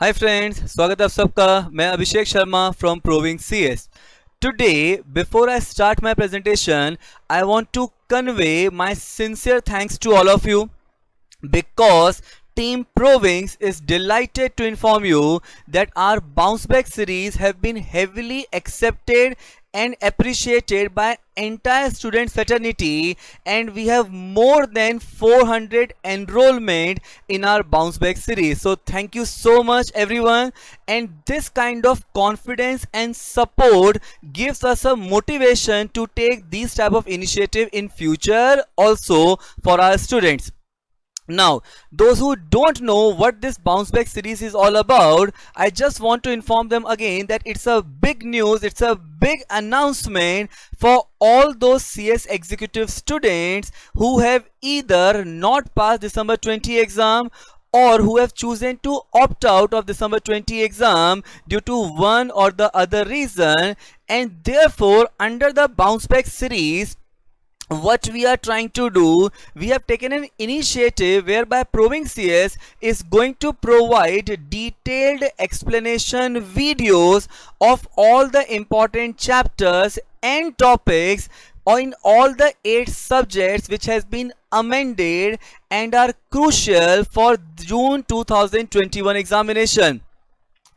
Hi friends, स्वागत है आप सबका। मैं Abhishek Sharma from proving CS. Today, before I start my presentation, I want to convey my sincere thanks to all of you because Team Provings is delighted to inform you that our bounce back series have been heavily accepted and appreciated by entire student fraternity, and we have more than 400 enrollment in our bounce back series. So thank you so much everyone, and this kind of confidence and support gives us a motivation to take these type of initiative in future also for our students. Now, those who don't know what this bounce back series is all about, I just want to inform them again that it's a big news, it's a big announcement for all those CS executive students who have either not passed December 20 exam or who have chosen to opt out of December 20 exam due to one or the other reason, and therefore under the bounce back series what we are trying to do, we have taken an initiative whereby Proving CS is going to provide detailed explanation videos of all the important chapters and topics in all the 8 subjects which has been amended and are crucial for June 2021 examination.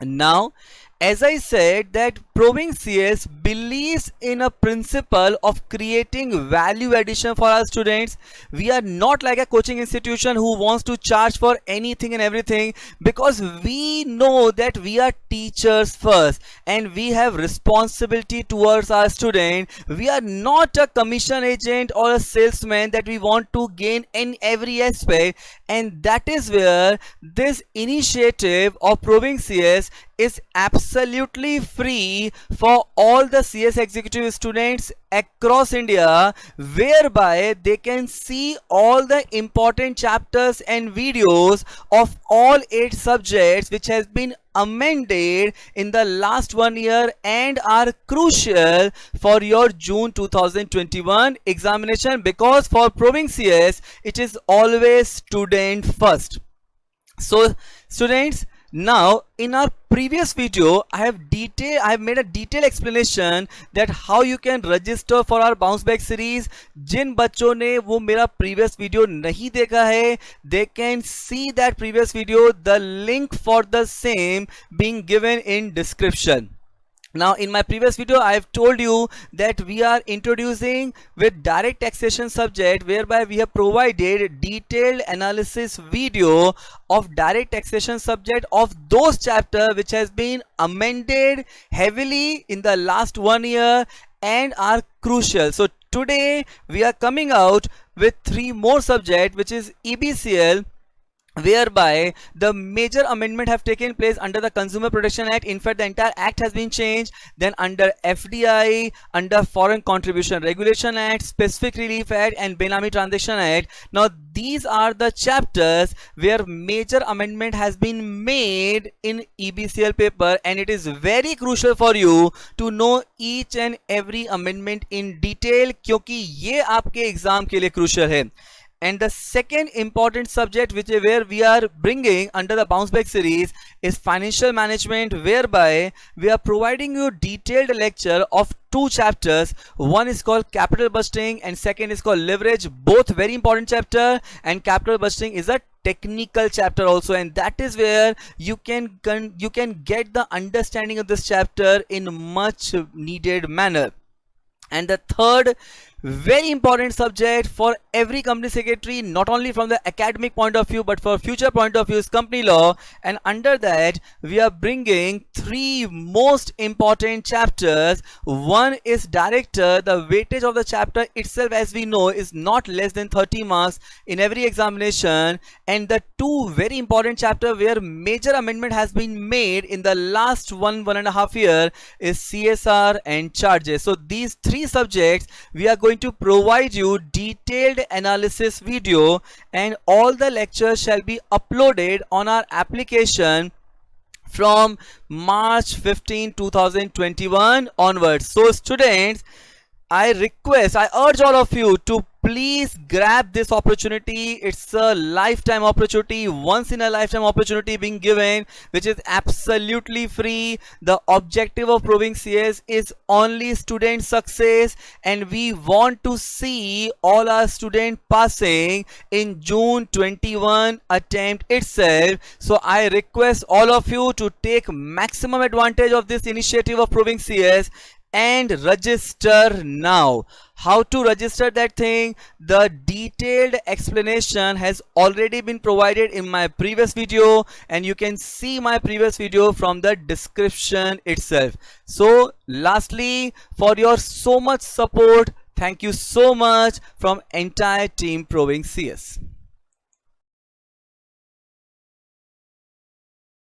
Now, as I said, that Proving CS believes in a principle of creating value addition for our students. We are not like a coaching institution who wants to charge for anything and everything, because we know that we are teachers first and we have responsibility towards our student. We are not a commission agent or a salesman that we want to gain in every aspect, and that is where this initiative of Proving CS is absolutely free for all the CS executive students across India, whereby they can see all the important chapters and videos of all 8 subjects which has been amended in the last 1 year and are crucial for your June 2021 examination, because for Proving CS it is always student first. So students, now in our previous video I have made a detailed explanation that how you can register for our bounce back series. जिन बच्चों ने वो मेरा previous video नहीं देखा है, they can see that previous video, the link for the same being given in description. Now in my previous video I have told you that we are introducing with direct taxation subject, whereby we have provided detailed analysis video of direct taxation subject of those chapter which has been amended heavily in the last 1 year and are crucial. So today we are coming out with 3 more subject, which is EBCL, whereby the major amendment have taken place under the Consumer Protection Act. In fact, the entire act has been changed. Then under FDI, under Foreign Contribution Regulation Act, Specific Relief Act and Benami Transaction Act. Now these are the chapters where major amendment has been made in EBCL paper, and it is very crucial for you to know each and every amendment in detail, क्योंकि ये आपके exam के लिए crucial है. And the second important subject where we are bringing under the bounce back series is financial management, whereby we are providing you detailed lecture of 2 chapters. One is called capital budgeting and second is called leverage. Both very important chapter, and capital budgeting is a technical chapter also, and that is where you can get the understanding of this chapter in much needed manner. And the third very important subject for every company secretary, not only from the academic point of view but for future point of view, is company law. And under that we are bringing 3 most important chapters. One is director. The weightage of the chapter itself, as we know, is not less than 30 marks in every examination. And the 2 very important chapter where major amendment has been made in the last 1.5 year is CSR and charges. So these 3 subjects we are going to provide you detailed analysis video, and all the lectures shall be uploaded on our application from March 15, 2021 onwards. So students, I request, I urge all of you to please grab this opportunity. It's a lifetime opportunity, once in a lifetime opportunity being given, which is absolutely free. The objective of Proving CS is only student success, and we want to see all our students passing in June 21 attempt itself. So I request all of you to take maximum advantage of this initiative of Proving CS and register now. How to register that thing, the detailed explanation has already been provided in my previous video, and you can see my previous video from the description itself. So lastly, for your so much support, thank you so much from entire team Proving CS.